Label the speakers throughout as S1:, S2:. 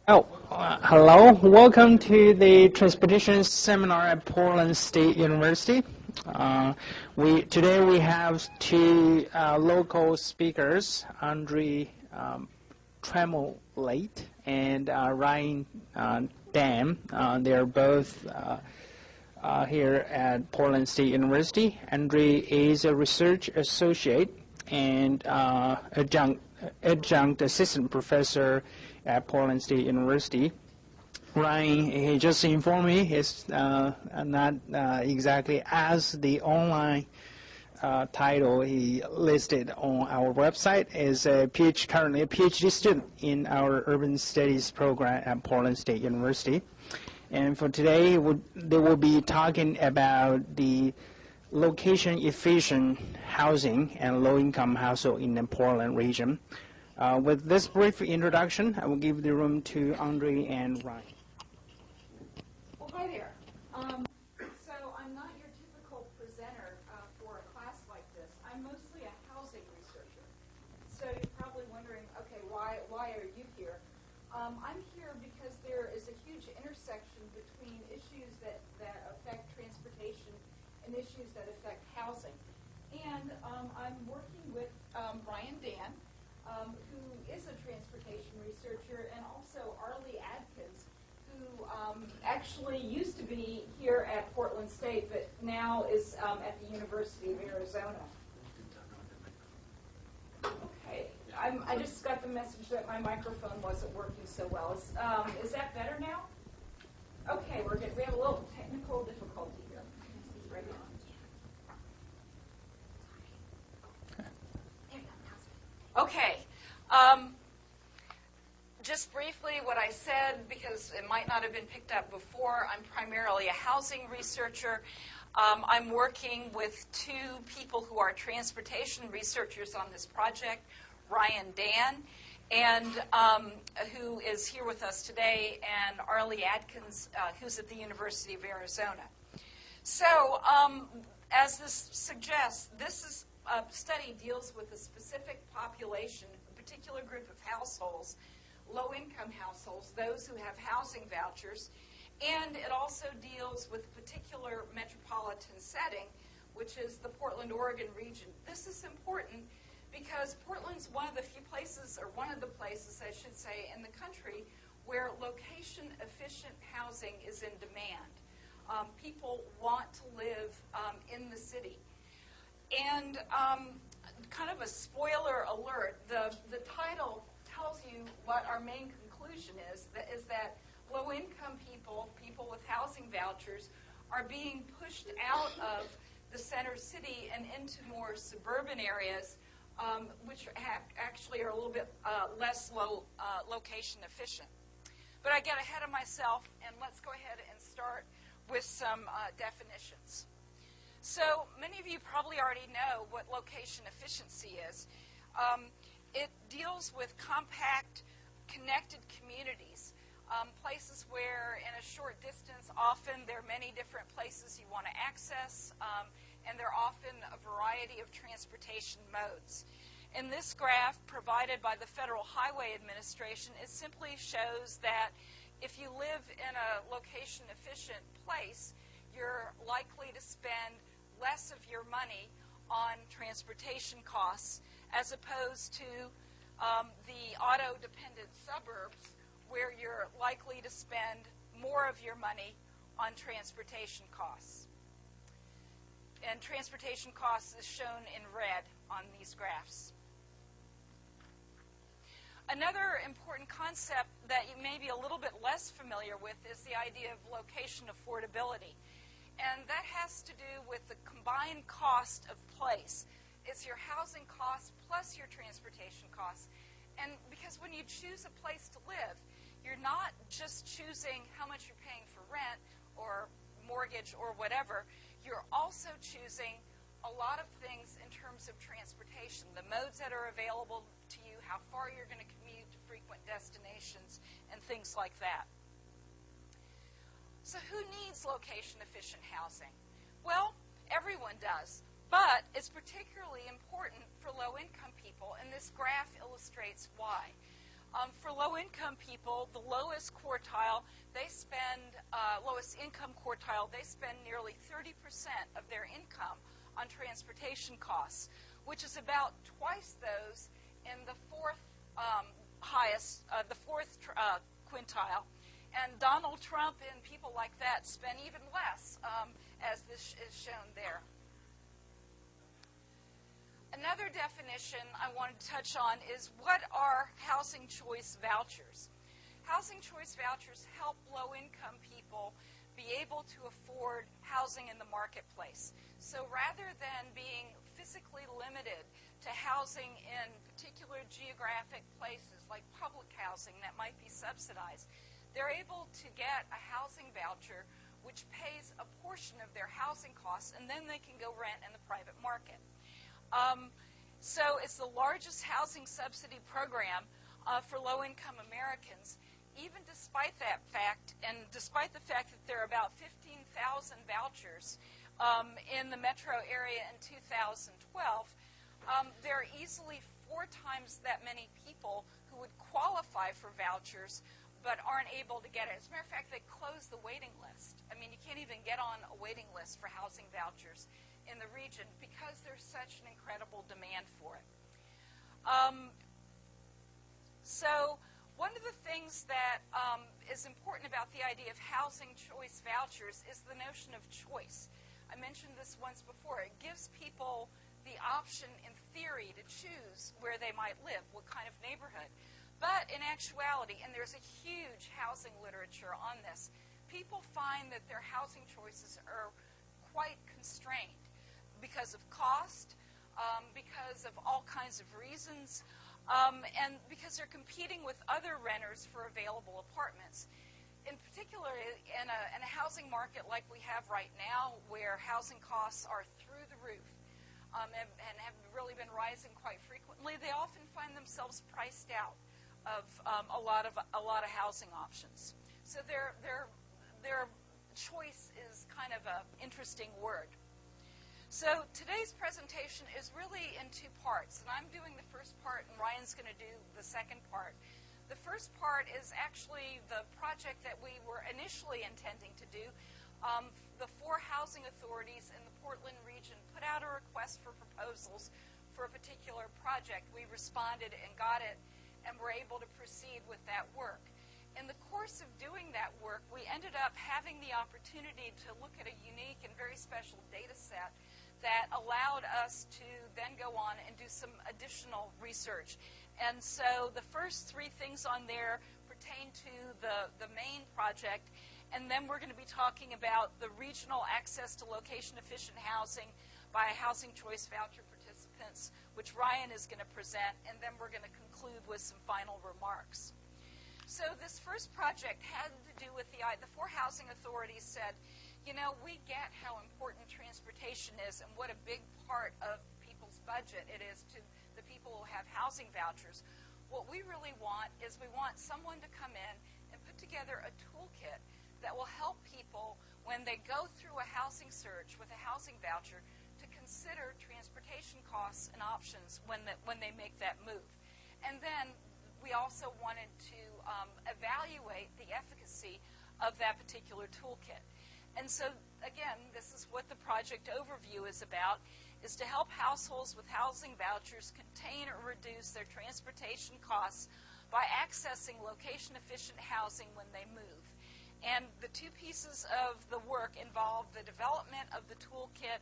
S1: Hello. Welcome to the transportation seminar at Portland State University. Today we have two local speakers, Andree Tremoulet and Ryan Dann. They're both here at Portland State University. Andree is a research associate and adjunct assistant professor at Portland State University. Ryan, he just informed me, is not exactly as the online title he listed on our website, is currently a PhD student in our urban studies program at Portland State University. And for today, they will be talking about the location-efficient housing and low-income household in the Portland region. With this brief introduction, I will give the room to Andree and Ryan.
S2: Well, hi there. So I'm not your typical presenter for a class like this. I'm mostly a housing researcher. So you're probably wondering, okay, why are you here? I'm here because there is a huge intersection between issues that affect transportation and issues that affect housing. And I'm working with Ryan Dann, who is a transportation researcher, and also Arlie Adkins, who actually used to be here at Portland State, but now is at the University of Arizona. Okay, I just got the message that my microphone wasn't working so well. Is that better now? Okay, we're good. We have a little technical difficulty here. Right now. Okay. Just briefly what I said, because it might not have been picked up before, I'm primarily a housing researcher. I'm working with two people who are transportation researchers on this project, Ryan Dann, and who is here with us today, and Arlie Adkins, who's at the University of Arizona. So as this suggests, this study deals with a specific population, a particular group of households, low-income households, those who have housing vouchers, and it also deals with a particular metropolitan setting, which is the Portland, Oregon region. This is important because Portland's one of the few places, or one of the places, I should say, in the country where location-efficient housing is in demand. People want to live in the city. And kind of a spoiler alert, the title tells you what our main conclusion is that low-income people with housing vouchers, are being pushed out of the center city and into more suburban areas, which actually are a little bit less location efficient. But I get ahead of myself, and let's go ahead and start with some definitions. So many of you probably already know what location efficiency is. It deals with compact, connected communities, places where in a short distance, often there are many different places you want to access, and there are often a variety of transportation modes. In this graph provided by the Federal Highway Administration, it simply shows that if you live in a location-efficient place, you're likely to spend less of your money on transportation costs as opposed to the auto-dependent suburbs where you're likely to spend more of your money on transportation costs. And transportation costs is shown in red on these graphs. Another important concept that you may be a little bit less familiar with is the idea of location affordability. And that has to do with the combined cost of place. It's your housing costs plus your transportation costs. And because when you choose a place to live, you're not just choosing how much you're paying for rent or mortgage or whatever. You're also choosing a lot of things in terms of transportation, the modes that are available to you, how far you're going to commute to frequent destinations, and things like that. So who needs location-efficient housing? Well, everyone does, but it's particularly important for low-income people, and this graph illustrates why. For low-income low-income people, the lowest quartile, they spend, lowest income quartile, they spend nearly 30% of their income on transportation costs, which is about twice those in the fourth quintile. And Donald Trump and people like that spend even less, as this is shown there. Another definition I wanted to touch on is, what are housing choice vouchers? Housing choice vouchers help low-income people be able to afford housing in the marketplace. So rather than being physically limited to housing in particular geographic places like public housing that might be subsidized, they're able to get a housing voucher which pays a portion of their housing costs, and then they can go rent in the private market. So it's the largest housing subsidy program for low-income Americans. Even despite that fact, and despite the fact that there are about 15,000 vouchers in the metro area in 2012, there are easily 4 times that many people who would qualify for vouchers but aren't able to get it. As a matter of fact, they closed the waiting list. I mean, you can't even get on a waiting list for housing vouchers in the region because there's such an incredible demand for it. So one of the things that is important about the idea of housing choice vouchers is the notion of choice. I mentioned this once before. It gives people the option, in theory, to choose where they might live, what kind of neighborhood. But in actuality, and there's a huge housing literature on this, people find that their housing choices are quite constrained because of cost, because of all kinds of reasons, and because they're competing with other renters for available apartments. In particular, in a housing market like we have right now, where housing costs are through the roof and have really been rising quite frequently, they often find themselves priced out of a lot of housing options. So their choice is kind of an interesting word. So today's presentation is really in 2 parts, and I'm doing the first part, and Ryan's going to do the second part. The first part is actually the project that we were initially intending to do. The 4 housing authorities in the Portland region put out a request for proposals for a particular project. We responded and got it, and were able to proceed with that work. In the course of doing that work, we ended up having the opportunity to look at a unique and very special data set that allowed us to then go on and do some additional research. And so the first 3 things on there pertain to the main project, and then we're going to be talking about the regional access to location-efficient housing by housing choice voucher participants, which Ryan is going to present, and then we're going to conclude with some final remarks. So this first project had to do with the 4 housing authorities said, you know, we get how important transportation is and what a big part of people's budget it is to the people who have housing vouchers. What we really want is we want someone to come in and put together a toolkit that will help people when they go through a housing search with a housing voucher to consider transportation costs and options when they make that move. And then we also wanted to evaluate the efficacy of that particular toolkit. And so, again, this is what the project overview is about, is to help households with housing vouchers contain or reduce their transportation costs by accessing location-efficient housing when they move. And the 2 pieces of the work involve the development of the toolkit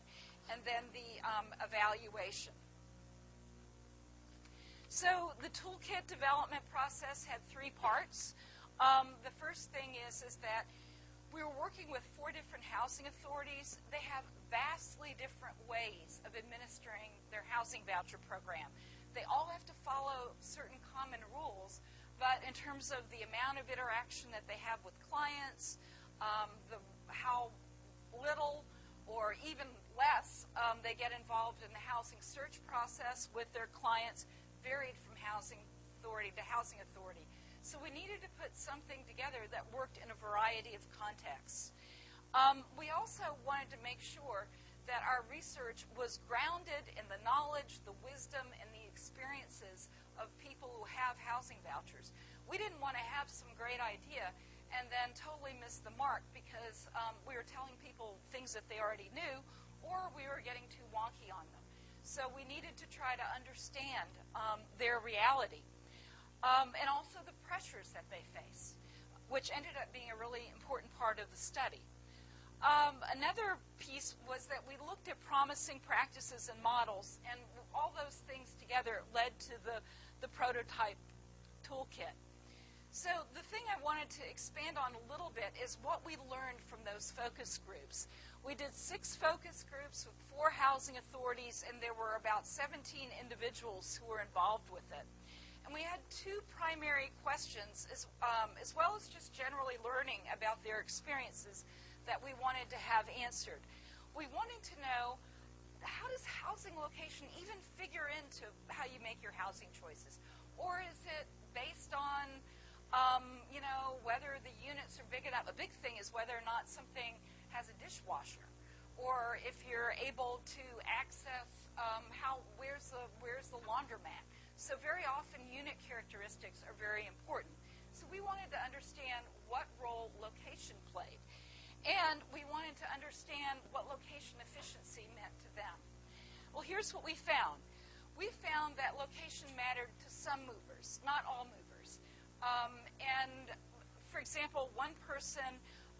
S2: and then the evaluation. So the toolkit development process had 3 parts. The first thing is that we were working with 4 different housing authorities. They have vastly different ways of administering their housing voucher program. They all have to follow certain common rules, but in terms of the amount of interaction that they have with clients, how little or even less they get involved in the housing search process with their clients, varied from housing authority to housing authority. So we needed to put something together that worked in a variety of contexts. We also wanted to make sure that our research was grounded in the knowledge, the wisdom, and the experiences of people who have housing vouchers. we didn't want to have some great idea and then totally miss the mark because we were telling people things that they already knew, or we were getting too wonky on them. So we needed to try to understand their reality. And also the pressures that they face, which ended up being a really important part of the study. Another piece was that we looked at promising practices and models, and all those things together led to the prototype toolkit. So the thing I wanted to expand on a little bit is what we learned from those focus groups. We did 6 focus groups with 4 housing authorities, and there were about 17 individuals who were involved with it. And we had 2 primary questions, as well as just generally learning about their experiences that we wanted to have answered. We wanted to know, how does housing location even figure into how you make your housing choices? Or is it based on, whether the units are big enough? A big thing is whether or not something has a dishwasher, or if you're able to access where's the laundromat. So very often unit characteristics are very important. So we wanted to understand what role location played. And we wanted to understand what location efficiency meant to them. Well, here's what we found. We found that location mattered to some movers, not all movers. And for example, one person,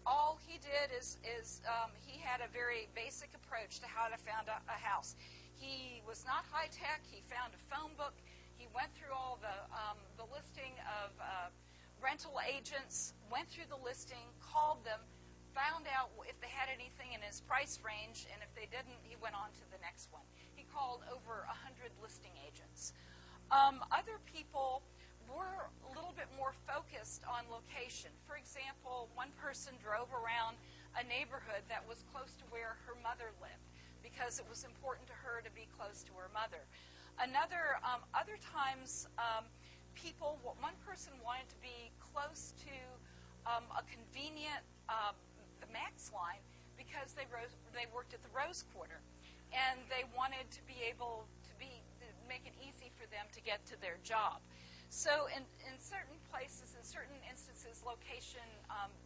S2: all he did is he had a very basic approach to how to find a house. He was not high tech. He found a phone book. He went through all the listing of rental agents, went through the listing, called them, found out if they had anything in his price range, and if they didn't, he went on to the next one. He called over 100 listing agents. Other people were a little bit more focused on location. For example, one person drove around a neighborhood that was close to where her mother lived because it was important to her to be close to her mother. Other times, one person wanted to be close to a convenient the Max line because they worked at the Rose Quarter, and they wanted to be able to make it easy for them to get to their job. So in certain places, in certain instances, location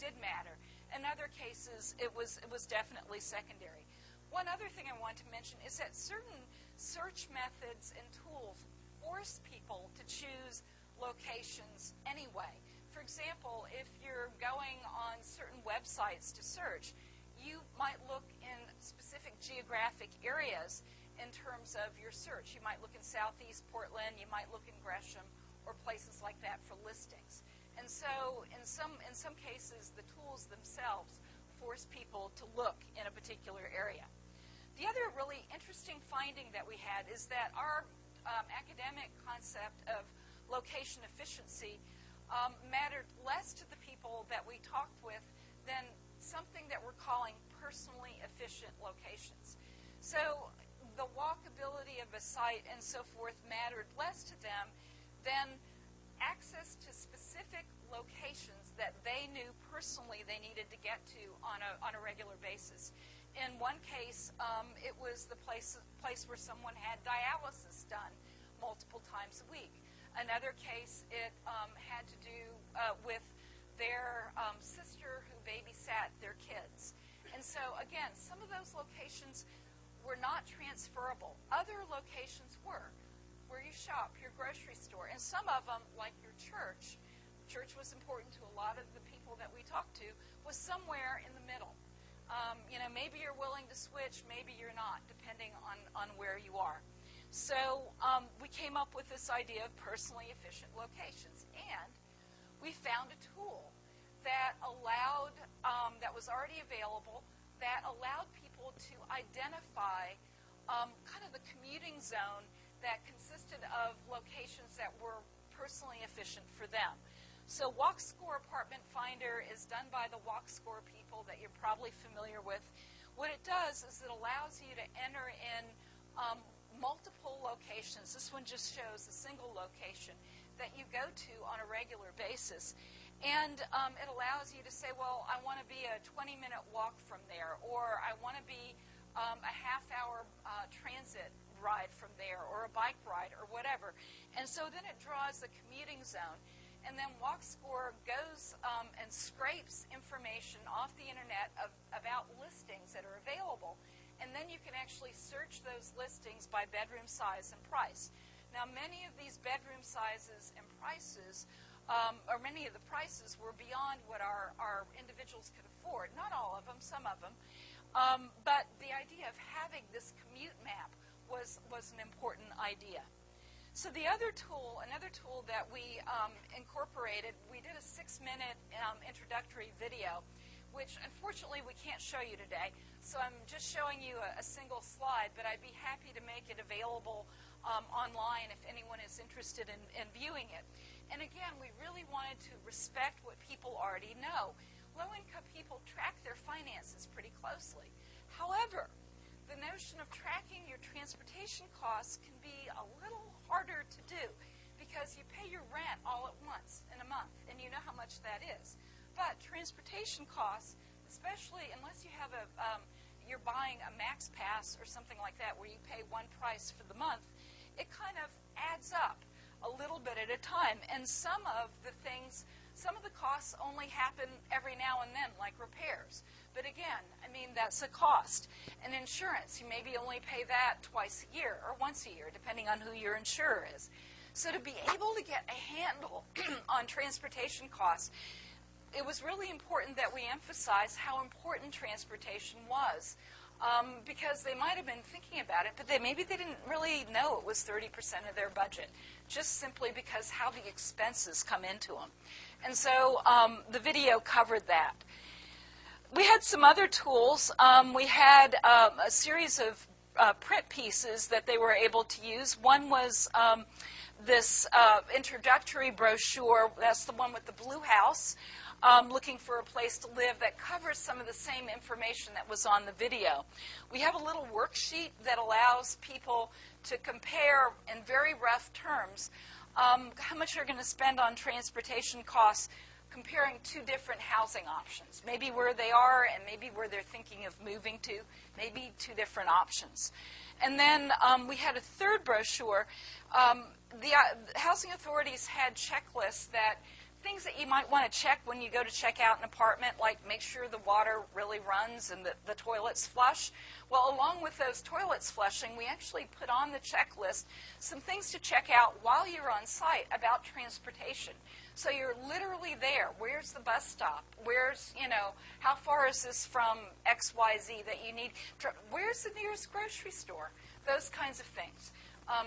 S2: did matter. In other cases, it was definitely secondary. One other thing I want to mention is that certain search methods and tools force people to choose locations anyway. For example, if you're going on certain websites to search, you might look in specific geographic areas in terms of your search. You might look in Southeast Portland, you might look in Gresham, or places like that for listings. And so in some cases, the tools themselves force people to look in a particular area. The other really interesting finding that we had is that our academic concept of location efficiency mattered less to the people that we talked with than something that we're calling personally efficient locations. So the walkability of a site and so forth mattered less to them than access to specific locations that they knew personally they needed to get to on a regular basis. In one case, it was the place where someone had dialysis done multiple times a week. Another case, it had to do with their sister who babysat their kids. And so, again, some of those locations were not transferable. Other locations were. Where you shop, your grocery store, and some of them, like your church was important to a lot of the people that we talked to, was somewhere in the middle. Maybe you're willing to switch, maybe you're not, depending on where you are. So we came up with this idea of personally efficient locations, and we found a tool that allowed, that was already available, that allowed people to identify kind of the commuting zone that consisted of locations that were personally efficient for them. So Walk Score Apartment Finder is done by the Walk Score people that you're probably familiar with. What it does is it allows you to enter in multiple locations. This one just shows a single location that you go to on a regular basis. And it allows you to say, well, I want to be a 20-minute walk from there, or I want to be a half-hour transit ride from there, or a bike ride, or whatever. And so then it draws the commuting zone. And then WalkScore goes and scrapes information off the internet about listings that are available. And then you can actually search those listings by bedroom size and price. Now, many of these bedroom sizes and prices, or many of the prices, were beyond what our individuals could afford. Not all of them, some of them. But the idea of having this commute map was an important idea. So the other tool, another tool that we incorporated, we did a 6-minute introductory video, which unfortunately we can't show you today. So I'm just showing you a single slide, but I'd be happy to make it available online if anyone is interested in viewing it. And again, we really wanted to respect what people already know. Low-income people track their finances pretty closely. However, the notion of tracking your transportation costs can be a little harder to do because you pay your rent all at once in a month, and you know how much that is. But transportation costs, especially unless you have you're buying a Max Pass or something like that where you pay one price for the month, it kind of adds up a little bit at a time. And some of the costs only happen every now and then, like repairs. But again, I mean, that's a cost. And insurance, you maybe only pay that twice a year or once a year, depending on who your insurer is. So to be able to get a handle on transportation costs, it was really important that we emphasize how important transportation was. Because they might have been thinking about it, but maybe they didn't really know it was 30% of their budget, just simply because how the expenses come into them. And so the video covered that. We had some other tools. We had a series of print pieces that they were able to use. One was this introductory brochure. That's the one with the blue house. Looking for a place to live that covers some of the same information that was on the video. We have a little worksheet that allows people to compare in very rough terms how much they're going to spend on transportation costs comparing two different housing options. Maybe where they are and maybe where they're thinking of moving to, maybe two different options. And then we had a third brochure. The housing authorities had checklists that things that you might want to check when you go to check out an apartment, like make sure the water really runs and the toilets flush. Well, along with those toilets flushing, we actually put on the checklist some things to check out while you're on site about transportation. So you're literally there. Where's the bus stop? Where's, how far is this from XYZ that you need? Where's the nearest grocery store? Those kinds of things.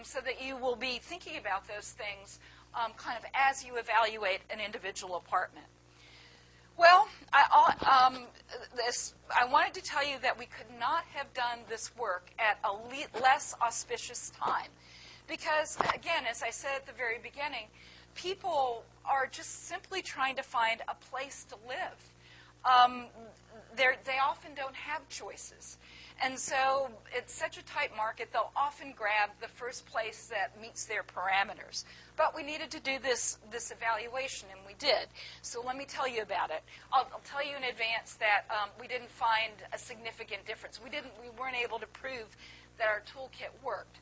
S2: So that you will be thinking about those things kind of as you evaluate an individual apartment. Well, I wanted to tell you that we could not have done this work at a less auspicious time. Because, again, as I said at the very beginning, people are just simply trying to find a place to live. They often don't have choices. And so it's such a tight market, they'll often grab the first place that meets their parameters. But we needed to do this evaluation, and we did. So let me tell you about it. I'll tell you in advance that we didn't find a significant difference. We weren't able to prove that our toolkit worked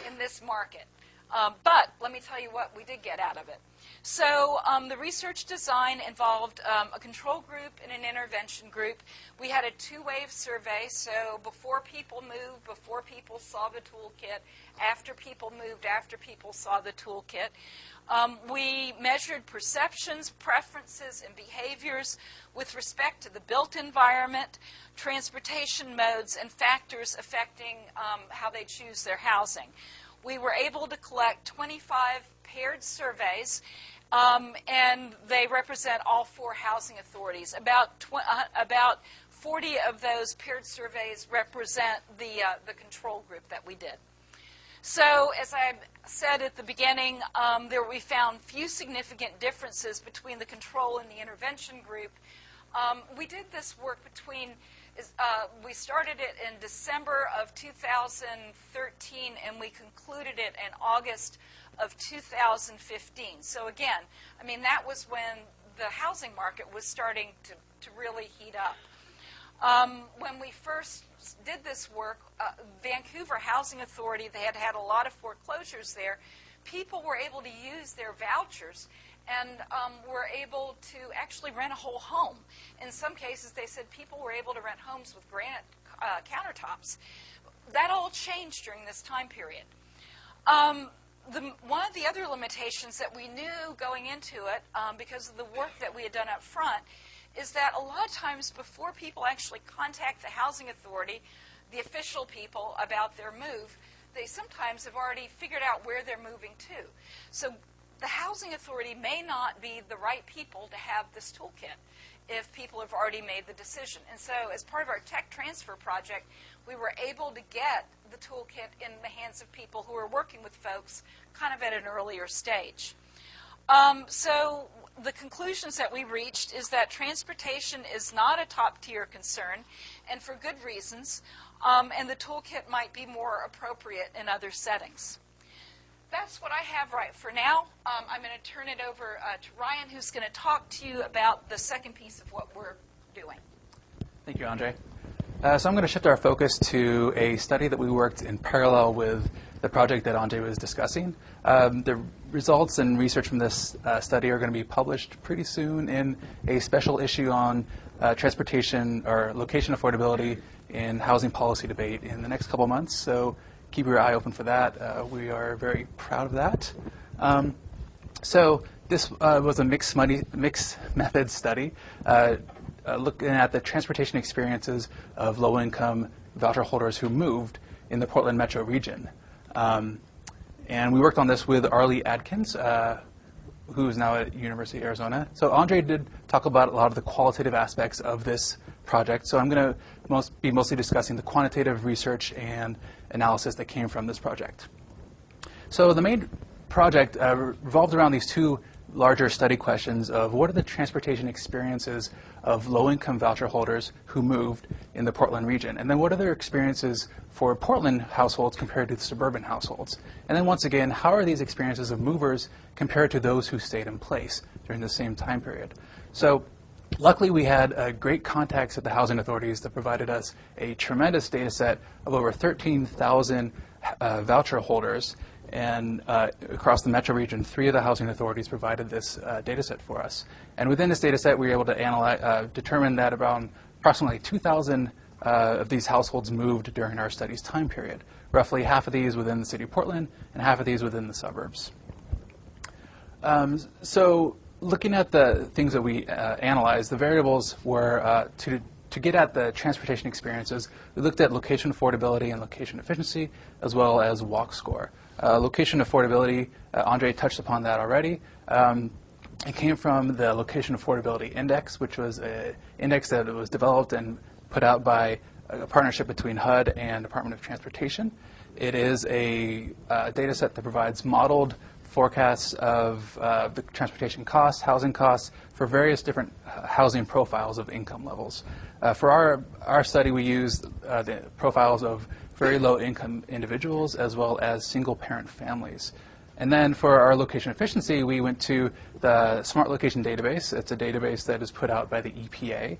S2: in this market. But let me tell you what we did get out of it. So the research design involved a control group and an intervention group. We had a two-wave survey, so before people moved, before people saw the toolkit, after people moved, after people saw the toolkit. We measured perceptions, preferences, and behaviors with respect to the built environment, transportation modes, and factors affecting how they choose their housing. We were able to collect 25 paired surveys, and they represent all 4 housing authorities. About 40 of those paired surveys represent the control group that we did. So, as I said at the beginning, we found few significant differences between the control and the intervention group. We did this work we started it in December of 2013, and we concluded it in August of 2015. So again, I mean, that was when the housing market was starting to really heat up. When we first did this work, Vancouver Housing Authority, they had a lot of foreclosures there. People were able to use their vouchers and were able to actually rent a whole home. In some cases, they said people were able to rent homes with granite countertops. That all changed during this time period. One of the other limitations that we knew going into it, because of the work that we had done up front, is that a lot of times before people actually contact the housing authority, the official people, about their move, they sometimes have already figured out where they're moving to. So the housing authority may not be the right people to have this toolkit if people have already made the decision. And so as part of our tech transfer project, we were able to get the toolkit in the hands of people who are working with folks kind of at an earlier stage. So the conclusions that we reached is that transportation is not a top-tier concern, and for good reasons, and the toolkit might be more appropriate in other settings. That's what I have right for now. I'm going to turn it over to Ryan, who's going to talk to you about the second piece of what we're doing.
S3: Thank you, Andree. So I'm going to shift our focus to a study that we worked in parallel with the project that Andree was discussing. The results and research from this study are going to be published pretty soon in a special issue on transportation or location affordability in housing policy debate in the next couple months. So keep your eye open for that. We are very proud of that. So this was a mixed method study looking at the transportation experiences of low-income voucher holders who moved in the Portland metro region. And we worked on this with Arlie Adkins, who is now at University of Arizona. So Andree did talk about a lot of the qualitative aspects of this project. So I'm going to be mostly discussing the quantitative research and analysis that came from this project. So the main project revolved around these two larger study questions of what are the transportation experiences of low-income voucher holders who moved in the Portland region, and then what are their experiences for Portland households compared to the suburban households. And then once again, how are these experiences of movers compared to those who stayed in place during the same time period. So luckily we had great contacts at the housing authorities that provided us a tremendous data set of over 13,000 voucher holders. And across the metro region, 3 of the housing authorities provided this data set for us. And within this data set, we were able to analyze, determine that around approximately 2,000 of these households moved during our study's time period. Roughly half of these within the city of Portland and half of these within the suburbs. So looking at the things that we analyzed, the variables were to get at the transportation experiences, we looked at location affordability and location efficiency, as well as walk score. Location affordability, Andree touched upon that already. It came from the Location Affordability Index, which was an index that was developed and put out by a partnership between HUD and Department of Transportation. It is a data set that provides modeled forecasts of the transportation costs, housing costs, for various different housing profiles of income levels. For our study, we used the profiles of very low-income individuals as well as single-parent families. And then for our location efficiency, we went to the Smart Location Database. It's a database that is put out by the EPA.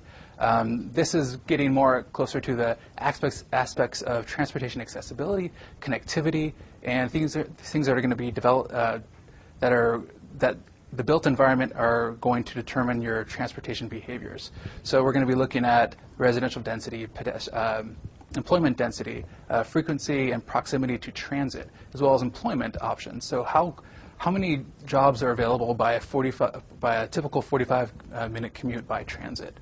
S3: This is getting more closer to the aspects of transportation accessibility, connectivity, and things that are going to be developed that the built environment are going to determine your transportation behaviors. So we're going to be looking at residential density, employment density, frequency and proximity to transit, as well as employment options. So how many jobs are available by a typical 45-minute commute by transit?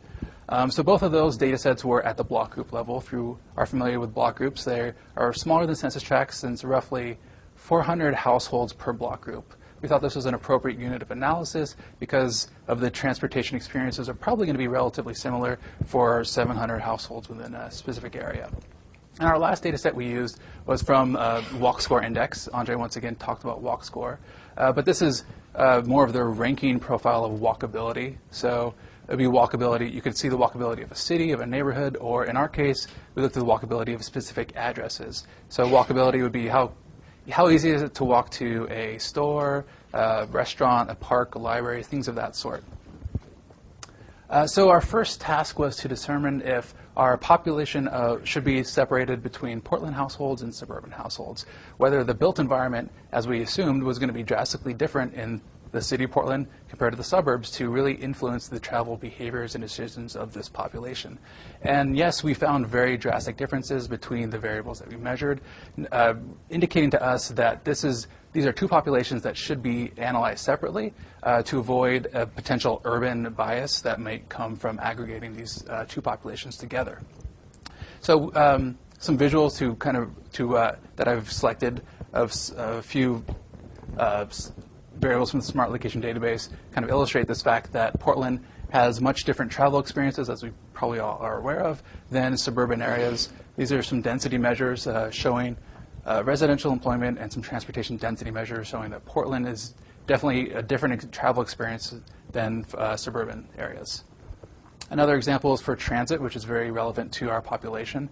S3: So both of those data sets were at the block group level. If you are familiar with block groups, they are smaller than census tracts, and it's roughly 400 households per block group. We thought this was an appropriate unit of analysis because of the transportation experiences are probably going to be relatively similar for 700 households within a specific area. And our last data set we used was from Walk Score Index. Andree once again talked about Walk Score. But this is more of the ranking profile of walkability. So it would be walkability. You could see the walkability of a city, of a neighborhood, or in our case, we looked at the walkability of specific addresses. So walkability would be how easy is it to walk to a store, a restaurant, a park, a library, things of that sort. So our first task was to determine if our population should be separated between Portland households and suburban households, whether the built environment, as we assumed, was going to be drastically different in the city of Portland compared to the suburbs to really influence the travel behaviors and decisions of this population. And yes, we found very drastic differences between the variables that we measured, indicating to us that these are two populations that should be analyzed separately to avoid a potential urban bias that might come from aggregating these two populations together. So some visuals that I've selected of a few variables from the Smart Location Database kind of illustrate this fact that Portland has much different travel experiences, as we probably all are aware of, than suburban areas. These are some density measures showing residential employment and some transportation density measures showing that Portland is definitely a different travel experience than suburban areas. Another example is for transit, which is very relevant to our population.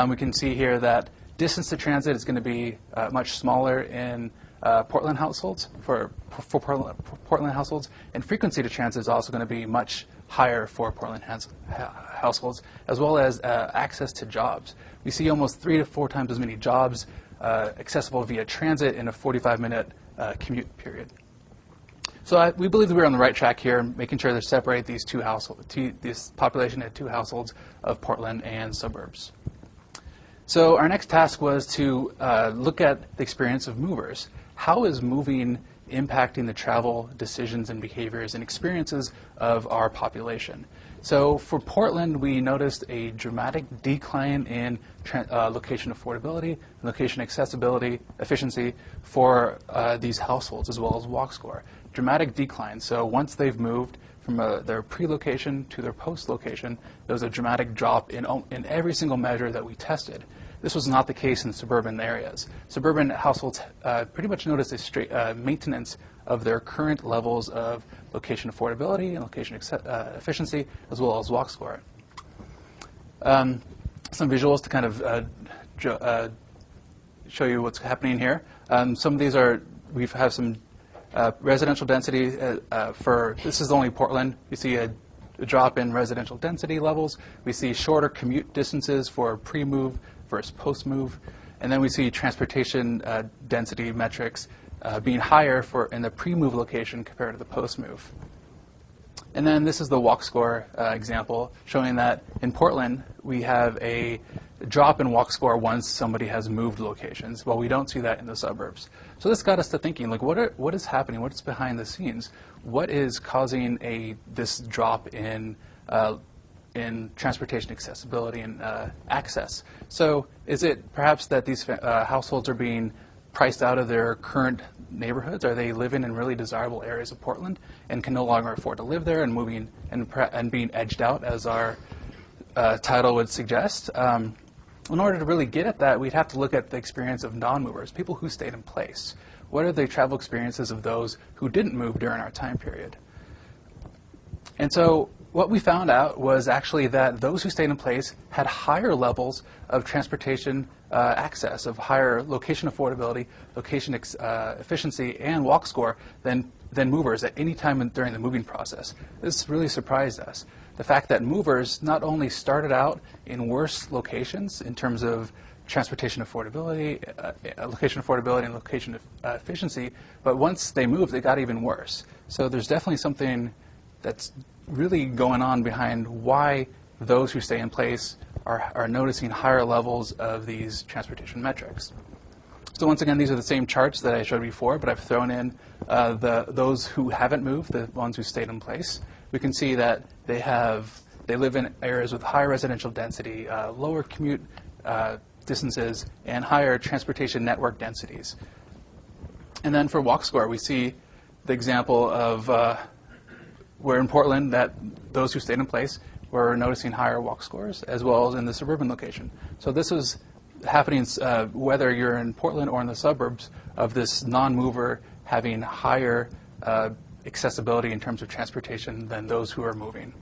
S3: We can see here that distance to transit is going to be much smaller in Portland households, for Portland households, and frequency to transit is also going to be much higher for Portland households, as well as access to jobs. We see almost 3 to 4 times as many jobs accessible via transit in a 45-minute commute period. So we believe that we're on the right track here, making sure to separate these two this population into 2 households of Portland and suburbs. So our next task was to look at the experience of movers. How is moving impacting the travel decisions and behaviors and experiences of our population? So for Portland, we noticed a dramatic decline in location affordability, location accessibility, efficiency for these households, as well as walk score. Dramatic decline. So once they've moved from their pre-location to their post-location, there was a dramatic drop in every single measure that we tested. This was not the case in suburban areas. Suburban households pretty much noticed a straight maintenance of their current levels of location affordability and location efficiency, as well as walk score. Some visuals to kind of show you what's happening here. Some of these we have some residential density this is only Portland. You see a drop in residential density levels. We see shorter commute distances for pre-move versus post-move. And then we see transportation density metrics being higher in the pre-move location compared to the post-move. And then this is the walk score example, showing that in Portland, we have a drop in walk score once somebody has moved locations, while we don't see that in the suburbs. So this got us to thinking, like, what is happening? What is behind the scenes? What is causing this drop in transportation accessibility and access? So is it perhaps that these households are being priced out of their current neighborhoods? Are they living in really desirable areas of Portland and can no longer afford to live there and moving and being edged out, as our title would suggest? In order to really get at that, we'd have to look at the experience of non-movers, people who stayed in place. What are the travel experiences of those who didn't move during our time period? And so what we found out was actually that those who stayed in place had higher levels of transportation access, of higher location affordability, location efficiency, and walk score than movers at any time during the moving process. This really surprised us. The fact that movers not only started out in worse locations in terms of transportation affordability, location affordability, and location efficiency, but once they moved, it got even worse. So there's definitely something that's really going on behind why those who stay in place are noticing higher levels of these transportation metrics. So once again, these are the same charts that I showed before, but I've thrown in those who haven't moved, the ones who stayed in place. We can see that they live in areas with high residential density, lower commute distances, and higher transportation network densities. And then for walk score, we see the example of where in Portland that those who stayed in place were noticing higher walk scores, as well as in the suburban location. So this was happening whether you're in Portland or in the suburbs, of this non-mover having higher accessibility in terms of transportation than those who are moving.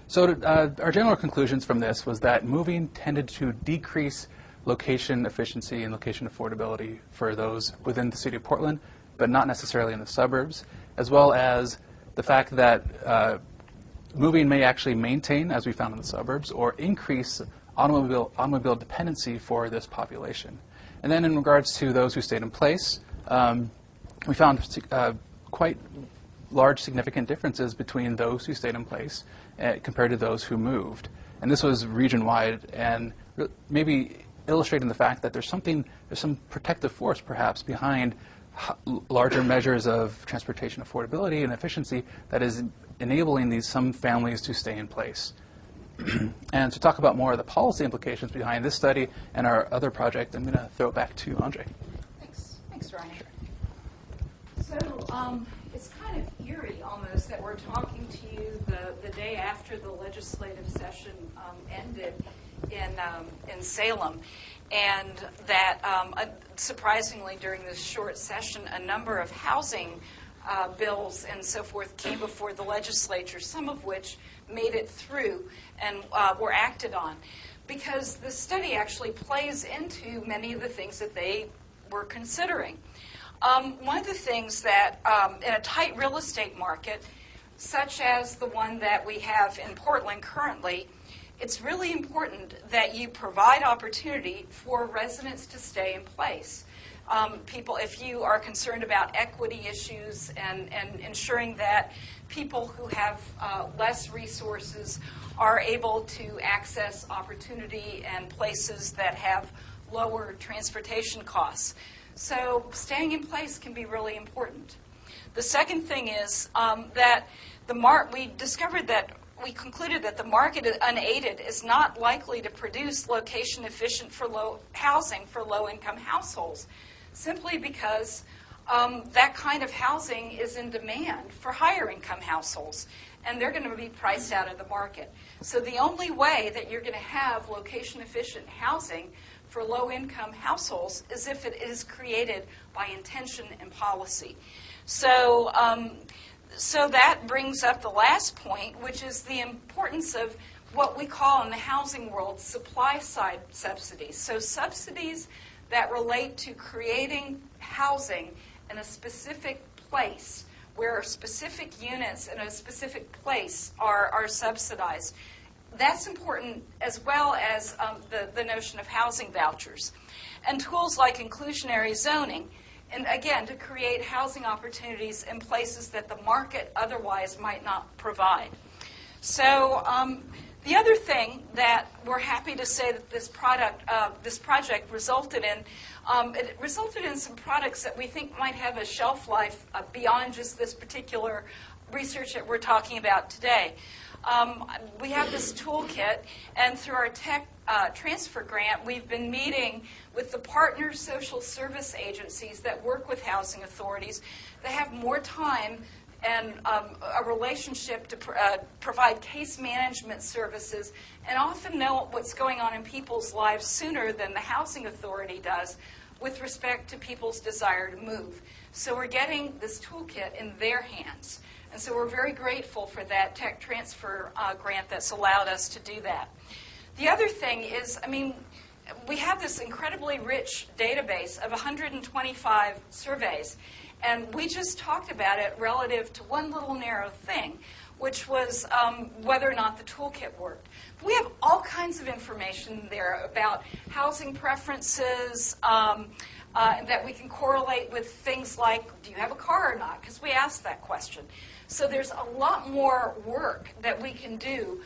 S3: So our general conclusions from this was that moving tended to decrease location efficiency and location affordability for those within the city of Portland, but not necessarily in the suburbs, as well as the fact that moving may actually maintain, as we found in the suburbs, or increase automobile dependency for this population. And then in regards to those who stayed in place, we found quite large significant differences between those who stayed in place compared to those who moved. And this was region-wide, and maybe illustrating the fact that there's some protective force perhaps behind larger measures of transportation affordability and efficiency that is enabling some families to stay in place. And to talk about more of the policy implications behind this study and our other project, I'm going to throw it back to Andree.
S2: Thanks, Ryan. So it's kind of eerie almost that we're talking to you the day after the legislative session ended in Salem, and that surprisingly during this short session a number of housing bills and so forth came before the legislature, some of which made it through and were acted on, because the study actually plays into many of the things that they were considering. One of the things that in a tight real estate market, such as the one that we have in Portland currently, it's really important that you provide opportunity for residents to stay in place. People, if you are concerned about equity issues and ensuring that people who have less resources are able to access opportunity and places that have lower transportation costs. So staying in place can be really important. The second thing is that we concluded that the market unaided is not likely to produce location efficient housing for low-income households, simply because that kind of housing is in demand for higher-income households, and they're going to be priced out of the market. So the only way that you're going to have location-efficient housing for low-income households is if it is created by intention and policy. So that brings up the last point, which is the importance of what we call in the housing world supply-side subsidies. So subsidies that relate to creating housing in a specific place where specific units in a specific place are subsidized. That's important, as well as the notion of housing vouchers. And tools like inclusionary zoning, and again, to create housing opportunities in places that the market otherwise might not provide. So the other thing that we're happy to say that this project resulted in, it resulted in some products that we think might have a shelf life beyond just this particular research that we're talking about today. We have this toolkit, and through our tech transfer grant, we've been meeting with the partner social service agencies that work with housing authorities that have more time and a relationship to provide case management services, and often know what's going on in people's lives sooner than the housing authority does with respect to people's desire to move. So we're getting this toolkit in their hands. And so we're very grateful for that tech transfer grant that's allowed us to do that. The other thing is, we have this incredibly rich database of 125 surveys, and we just talked about it relative to one little narrow thing, which was whether or not the toolkit worked. But we have all kinds of information there about housing preferences, that we can correlate with things like, do you have a car or not? Because we asked that question. So there's a lot more work that we can do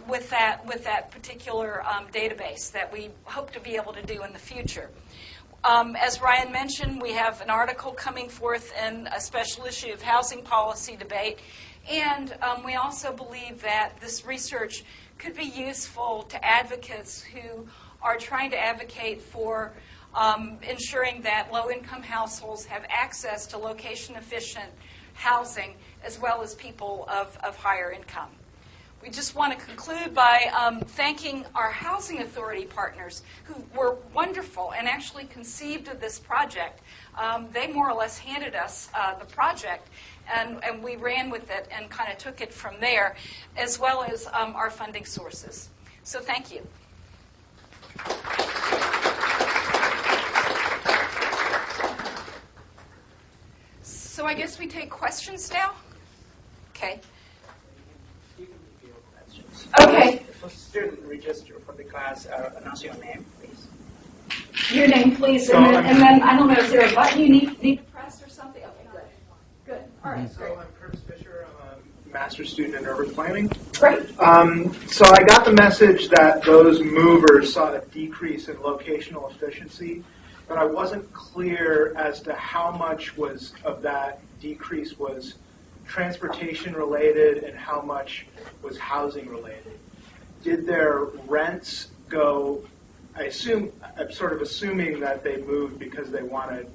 S2: with that particular database that we hope to be able to do in the future. As Ryan mentioned, we have an article coming forth in a special issue of Housing Policy Debate, and we also believe that this research could be useful to advocates who are trying to advocate for ensuring that low-income households have access to location-efficient housing, as well as people of higher income. We just want to conclude by thanking our housing authority partners who were wonderful and actually conceived of this project. They more or less handed us the project, and we ran with it and kind of took it from there, as well as our funding sources. So thank you. So I guess we take questions now? Okay.
S1: You can reveal questions.
S2: Okay.
S1: For student register for the class, announce your name, please.
S2: Your name, please. And then I don't know, is there a button you need to press or something? Okay, good. Good. All right,
S4: So
S2: great.
S4: I'm Curtis Fisher. I'm a master's student in urban planning.
S2: Great.
S4: So I got the message that those movers saw a decrease in locational efficiency, but I wasn't clear as to how much of that decrease was transportation related and how much was housing related. Did their rents go? I'm sort of assuming that they moved because they wanted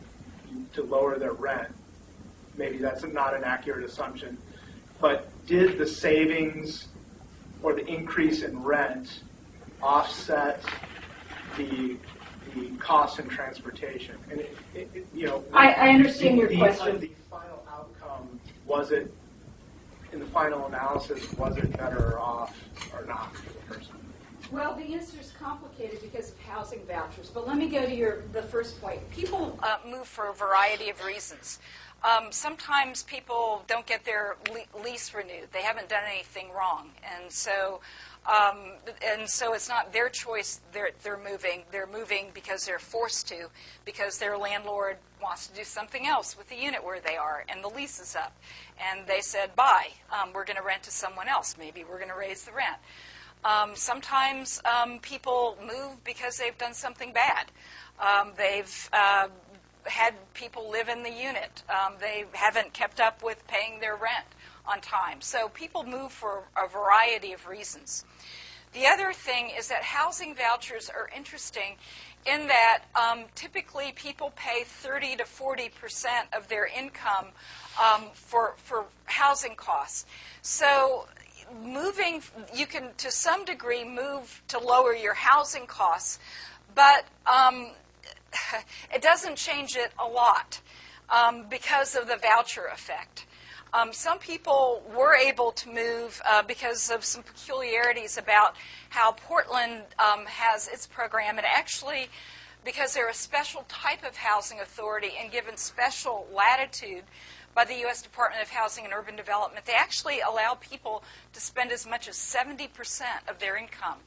S4: to lower their rent. Maybe that's not an accurate assumption. But did the savings or the increase in rent offset the cost in transportation? And
S2: I understand your question.
S4: The final outcome, was it, in the final analysis, was it better or off or not for the person?
S2: Well, the answer is complicated because of housing vouchers. But let me go to the first point. People move for a variety of reasons. Sometimes people don't get their lease renewed. They haven't done anything wrong, and so it's not their choice. They're moving. They're moving because they're forced to, because their landlord wants to do something else with the unit where they are, and the lease is up, and they said, "Bye. We're going to rent to someone else. Maybe we're going to raise the rent." Sometimes people move because they've done something bad. They've had people live in the unit. They haven't kept up with paying their rent on time. So people move for a variety of reasons. The other thing is that housing vouchers are interesting in that typically people pay 30 to 40% of their income for housing costs. So moving, you can to some degree move to lower your housing costs, but it doesn't change it a lot because of the voucher effect. Some people were able to move because of some peculiarities about how Portland has its program, and actually because they're a special type of housing authority and given special latitude by the U.S. Department of Housing and Urban Development, they actually allow people to spend as much as 70% of their income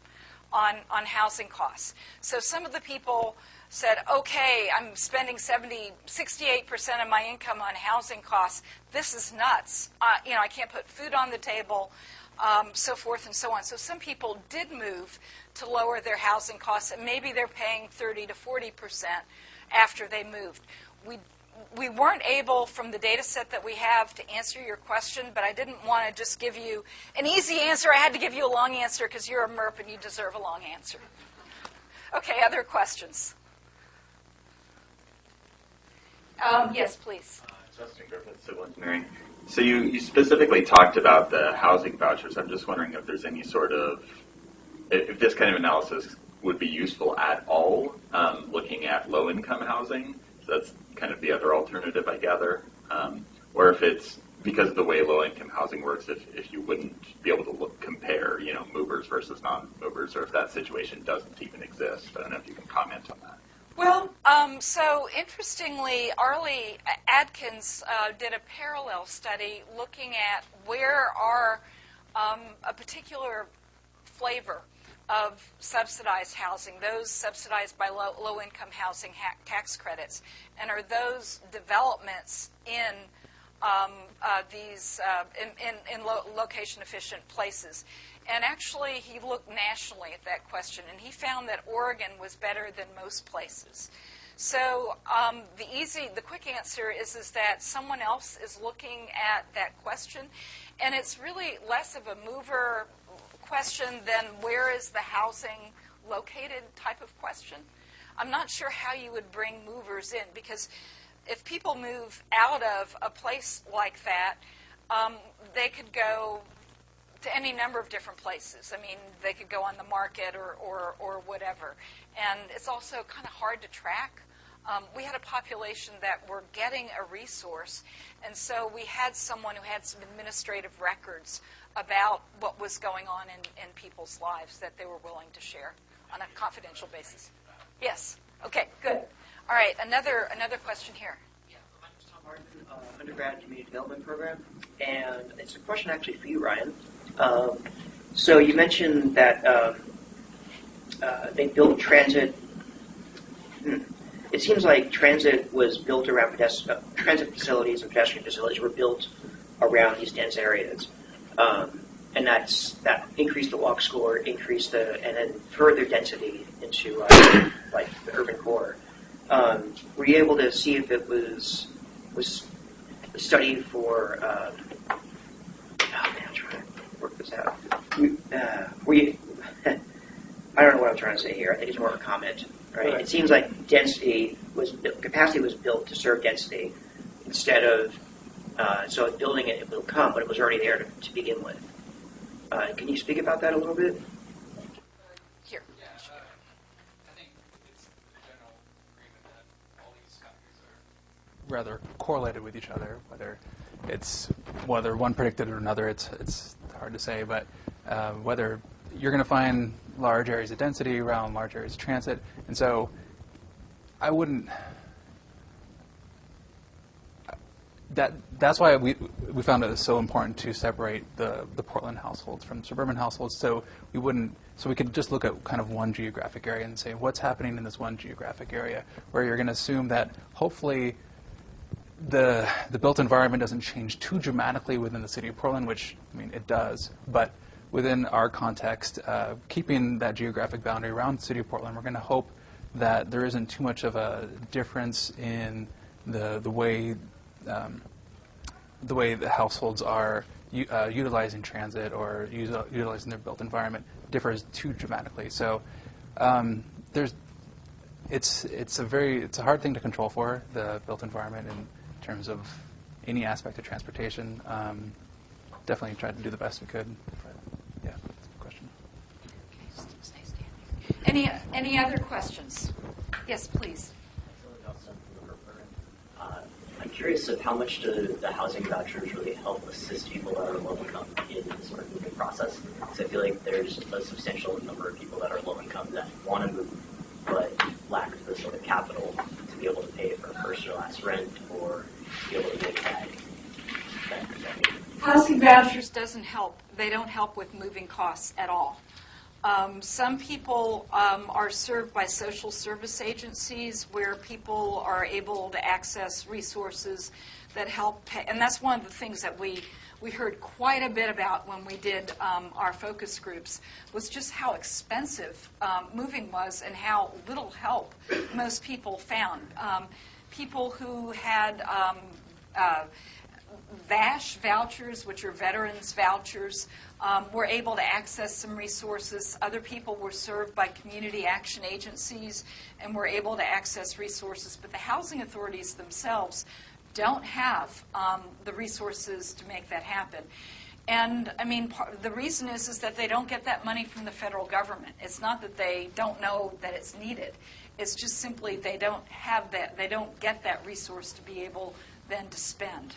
S2: on housing costs. So some of the people said, okay, I'm spending 68% of my income on housing costs. This is nuts. I can't put food on the table, so forth and so on. So some people did move to lower their housing costs, and maybe they're paying 30 to 40% after they moved. We weren't able, from the data set that we have, to answer your question, but I didn't want to just give you an easy answer. I had to give you a long answer because you're a MERP and you deserve a long answer. Okay, other questions? Yes, please.
S5: Justin Griffith, Civil Engineering. So you specifically talked about the housing vouchers. I'm just wondering if there's any sort of, if this kind of analysis would be useful at all, looking at low-income housing. So that's kind of the other alternative, I gather. Or if it's because of the way low-income housing works, if you wouldn't be able to compare, movers versus non-movers, or if that situation doesn't even exist. I don't know if you can comment on that.
S2: Well, so interestingly, Arlie Adkins did a parallel study looking at where are a particular flavor of subsidized housing, those subsidized by low-income housing tax credits, and are those developments in location-efficient places. And actually, he looked nationally at that question, and he found that Oregon was better than most places. So the quick answer is that someone else is looking at that question, and it's really less of a mover question than where is the housing located type of question. I'm not sure how you would bring movers in, because if people move out of a place like that, they could go to any number of different places. I mean, they could go on the market or whatever. And it's also kind of hard to track. We had a population that were getting a resource, and so we had someone who had some administrative records about what was going on in people's lives that they were willing to share on a confidential basis. Yes. Okay, good. All right, another question here.
S6: Yeah, my name is Tom Martin, undergrad community development program, and it's a question actually for you, Ryan. So you mentioned that they built transit. it seems like transit was built around transit facilities and pedestrian facilities were built around these dense areas. And that increased the walk score, and then further density into like the urban core. Were you able to see if it was a study for? I'm trying to work this out. Were you? I don't know what I'm trying to say here. I think it's more of a comment, right? It seems like capacity was built to serve density instead of so building it will come, but it was already there to begin with. Can you speak about that a little bit?
S2: Here.
S3: Yeah, I think it's the general agreement that all these factors are rather correlated with each other. Whether one predicted it or another, it's hard to say. But whether you're going to find large areas of density around large areas of transit, and so I wouldn't. That's why we found it so important to separate the Portland households from suburban households, so we could just look at kind of one geographic area and say what's happening in this one geographic area, where you're going to assume that hopefully the built environment doesn't change too dramatically within the city of Portland, which I mean it does, but within our context, keeping that geographic boundary around the city of Portland, we're going to hope that there isn't too much of a difference in the way the households are utilizing transit or utilizing their built environment differs too dramatically. So it's a hard thing to control for, the built environment, in terms of any aspect of transportation. Definitely tried to do the best we could. But, yeah, that's a question.
S2: Any other questions? Yes, please.
S7: I'm curious of how much do the housing vouchers really help assist people that are low income in the sort of moving process? Because I feel like there's a substantial number of people that are low income that want to move but lack the sort of capital to be able to pay for first or last rent or be able to make that.
S2: Housing vouchers doesn't help. They don't help with moving costs at all. Some people are served by social service agencies where people are able to access resources that help pay. And that's one of the things that we heard quite a bit about when we did our focus groups, was just how expensive moving was and how little help most people found. People who had VASH vouchers, which are veterans vouchers, were able to access some resources. Other people were served by community action agencies and were able to access resources. But the housing authorities themselves don't have the resources to make that happen. And, I mean, the reason is that they don't get that money from the federal government. It's not that they don't know that it's needed. It's just simply they don't have that. They don't get that resource to be able then to spend.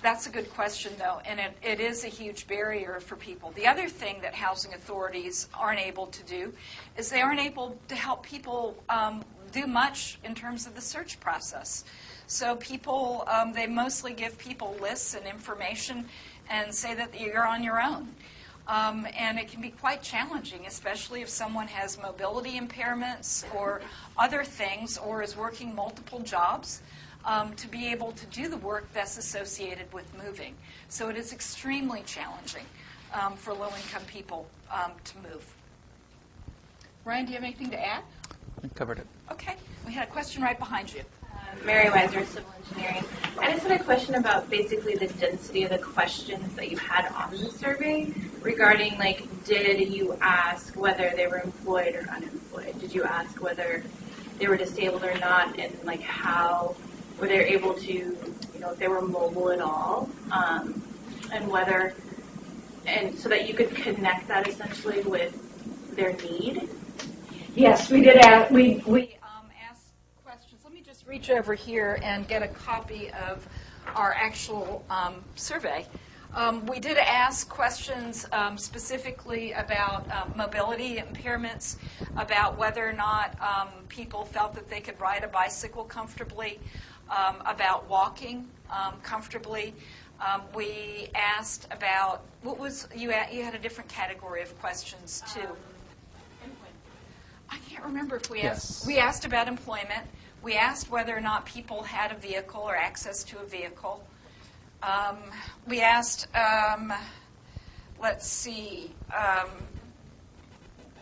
S2: That's a good question, though, and it is a huge barrier for people. The other thing that housing authorities aren't able to do is they aren't able to help people do much in terms of the search process. So people, they mostly give people lists and information and say that you're on your own. And it can be quite challenging, especially if someone has mobility impairments or other things or is working multiple jobs. To be able to do the work that's associated with moving. So it is extremely challenging for low-income people to move. Ryan, do you have anything to add?
S3: We covered it.
S2: Okay. We had a question right behind you.
S8: Mary Weiser, Civil Engineering. I just had a question about basically the density of the questions that you had on the survey regarding, like, did you ask whether they were employed or unemployed? Did you ask whether they were disabled or not, and, like, how were they able to, you know, if they were mobile at all, and whether, and so that you could connect that essentially with their need?
S2: Yes, we did. We asked questions. Let me just reach over here and get a copy of our actual survey. We did ask questions specifically about mobility impairments, about whether or not people felt that they could ride a bicycle comfortably, about walking comfortably. We asked about, what was, you had a different category of questions too. I can't remember if we asked.
S3: Yes.
S2: We asked about employment. We asked whether or not people had a vehicle or access to a vehicle. We asked,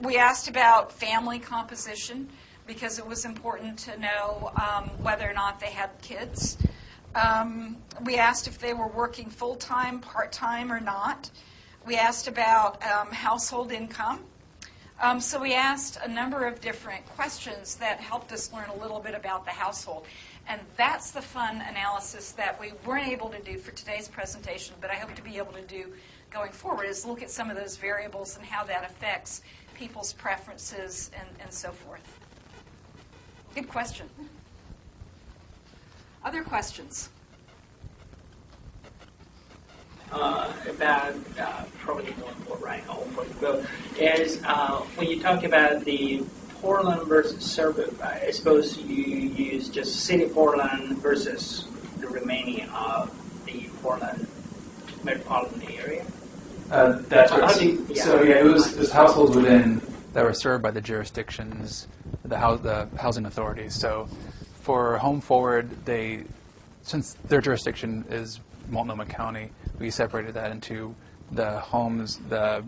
S2: we asked about family composition because it was important to know whether or not they had kids. We asked if they were working full-time, part-time, or not. We asked about household income. So we asked a number of different questions that helped us learn a little bit about the household. And that's the fun analysis that we weren't able to do for today's presentation, but I hope to be able to do going forward, is look at some of those variables and how that affects people's preferences and so forth. Good question. Other questions?
S9: About probably more for Ryan or for Bill is when you talk about the Portland versus suburb, I suppose you use just city Portland versus the remaining of the Portland metropolitan area.
S3: That's right. So it was households within that were served by the jurisdictions, the housing authorities. So for Home Forward, since their jurisdiction is Multnomah County, we separated that into the homes, the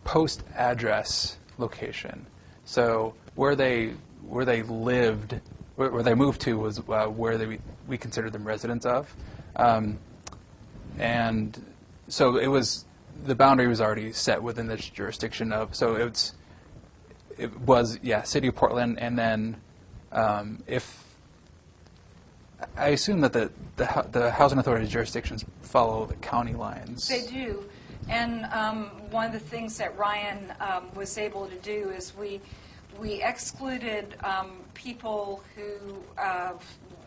S3: post address location. So where they lived, where they moved to was where we considered them residents of, and so the boundary was already set within the jurisdiction of. So it was City of Portland, and then if I assume that the housing authority jurisdictions follow the county lines.
S2: They do. And one of the things that Ryan was able to do is we excluded people who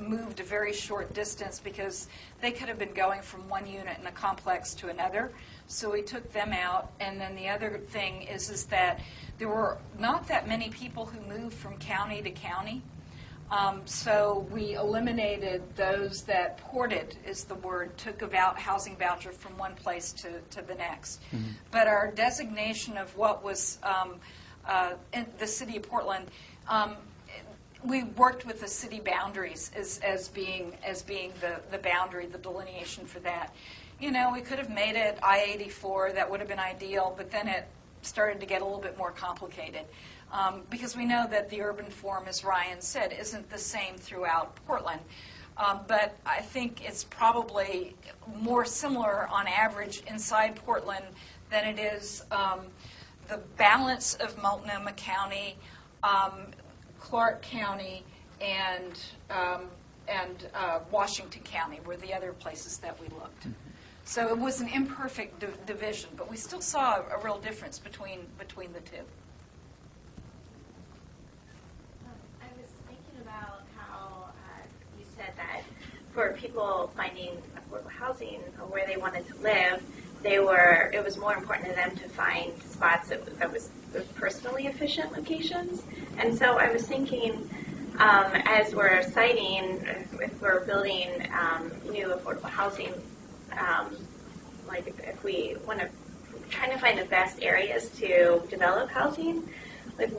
S2: moved a very short distance because they could have been going from one unit in a complex to another. So we took them out. And then the other thing is that there were not that many people who moved from county to county. So we eliminated those that ported, is the word, took about housing voucher from one place to the next. Mm-hmm. But our designation of what was in the city of Portland, we worked with the city boundaries as being the boundary, the delineation for that. You know, we could have made it I-84, that would have been ideal, but then it started to get a little bit more complicated. Because we know that the urban form, as Ryan said, isn't the same throughout Portland. But I think it's probably more similar on average inside Portland than it is the balance of Multnomah County, Clark County, and Washington County were the other places that we looked. Mm-hmm. So it was an imperfect division, but we still saw a real difference between the two.
S10: That for people finding affordable housing or where they wanted to live, it was more important to them to find spots that was personally efficient locations. And so I was thinking, as we're citing, if we're building new affordable housing, like if we want to trying to find the best areas to develop housing, like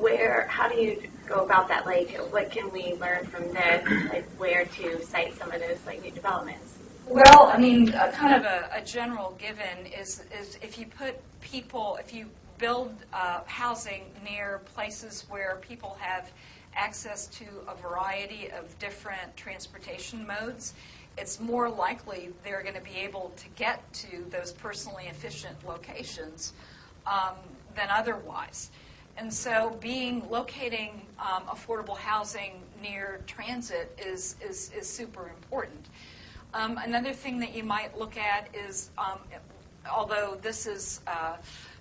S10: how do you go about that? Like, what can we learn from this? Like, where to cite some of those new developments?
S2: Well, I mean, kind of a general given is if you build housing near places where people have access to a variety of different transportation modes, it's more likely they're going to be able to get to those personally efficient locations than otherwise. And so locating affordable housing near transit is super important. Another thing that you might look at is, although this is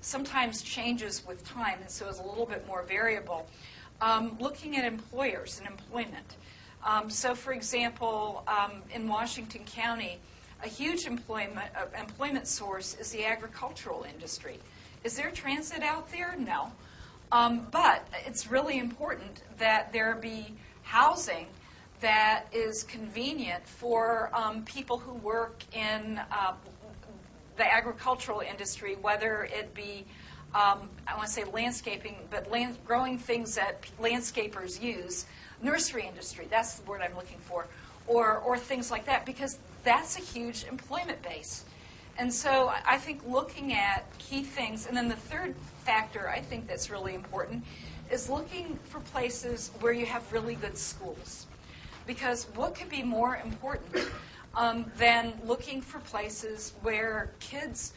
S2: sometimes changes with time, and so is a little bit more variable, looking at employers and employment. So, for example, in Washington County, a huge employment source is the agricultural industry. Is there transit out there? No. But it's really important that there be housing that is convenient for people who work in the agricultural industry, whether it be I want to say landscaping, but growing things that landscapers use, nursery industry, that's the word I'm looking for, or things like that, because that's a huge employment base. And so I think looking at key things, and then the third factor I think that's really important is looking for places where you have really good schools. Because what could be more important than looking for places where kids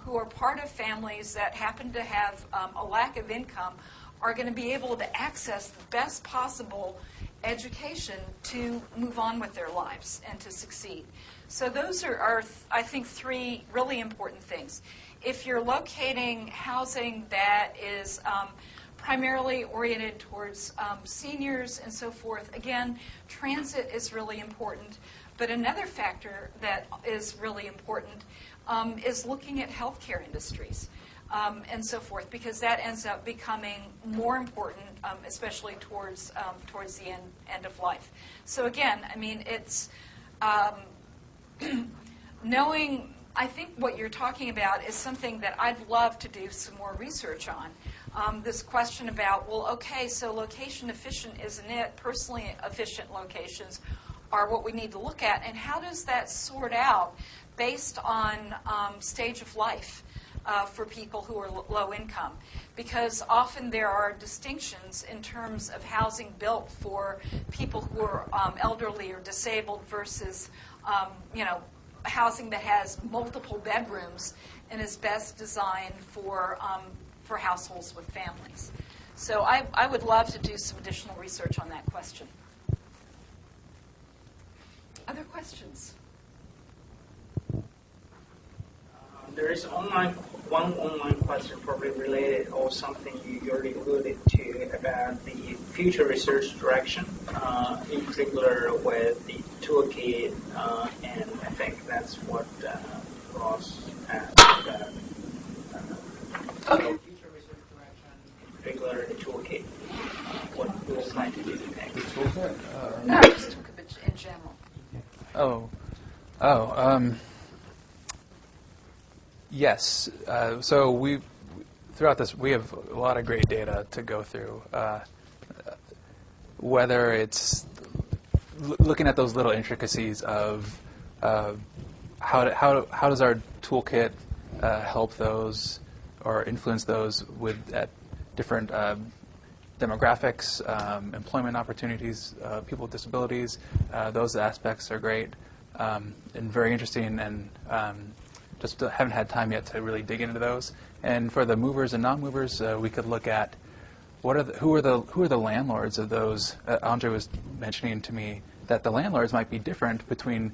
S2: who are part of families that happen to have a lack of income are going to be able to access the best possible education to move on with their lives and to succeed. So those are I think, three really important things. If you're locating housing that is primarily oriented towards seniors and so forth, again, transit is really important. But another factor that is really important is looking at healthcare industries and so forth, because that ends up becoming more important, especially towards the end of life. So again, I mean, it's knowing. I think what you're talking about is something that I'd love to do some more research on. This question about, well, okay, so location efficient isn't it? Personally efficient locations are what we need to look at, and how does that sort out based on stage of life for people who are low income? Because often there are distinctions in terms of housing built for people who are elderly or disabled versus, housing that has multiple bedrooms and is best designed for households with families. So I would love to do some additional research on that question. Other questions?
S9: There is one online question probably related or something you already alluded to about the future research direction, in particular with the Toolkit, and I think that's what Ross asked about.
S2: Okay.
S9: Future research direction, in particular the Toolkit. What we will plan to do next.
S3: The Toolkit?
S2: No, just Toolkit in general.
S3: Yes. So throughout this, we have a lot of great data to go through. Whether it's looking at those little intricacies of how does our toolkit help those or influence those at different demographics, employment opportunities, people with disabilities. Those aspects are great and very interesting, and just haven't had time yet to really dig into those. And for the movers and non-movers, we could look at who are the landlords of those. Andree was mentioning to me that the landlords might be different between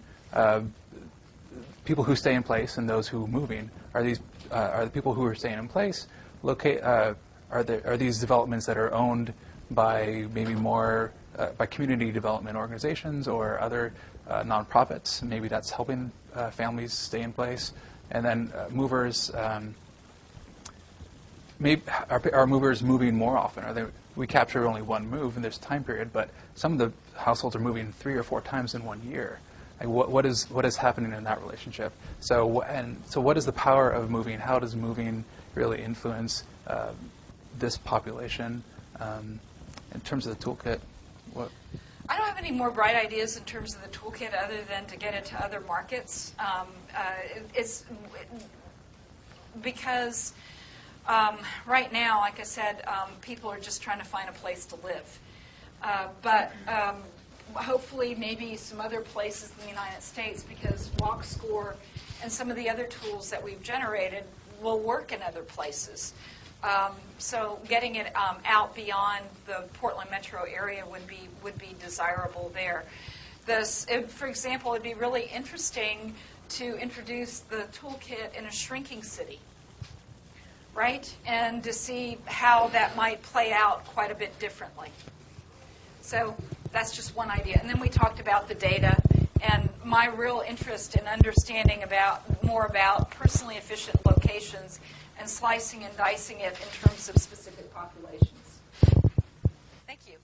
S3: people who stay in place and those who are moving. Are the people who are staying in place are these developments that are owned by maybe more by community development organizations or other nonprofits? Maybe that's helping families stay in place. And then movers, are movers moving more often? We capture only one move in this time period, but some of the households are moving 3 or 4 times in 1 year. Like what is happening in that relationship? So what is the power of moving? How does moving really influence this population? In terms of the toolkit, what?
S2: I don't have any more bright ideas in terms of the toolkit other than to get into other markets. It's because right now, like I said, people are just trying to find a place to live. But hopefully maybe some other places in the United States, because Walk Score and some of the other tools that we've generated will work in other places. So getting it out beyond the Portland metro area would be desirable there. For example, it'd be really interesting to introduce the toolkit in a shrinking city, right? And to see how that might play out quite a bit differently. So that's just one idea. And then we talked about the data and my real interest in understanding more about personally efficient locations and slicing and dicing it in terms of specific populations. Thank you.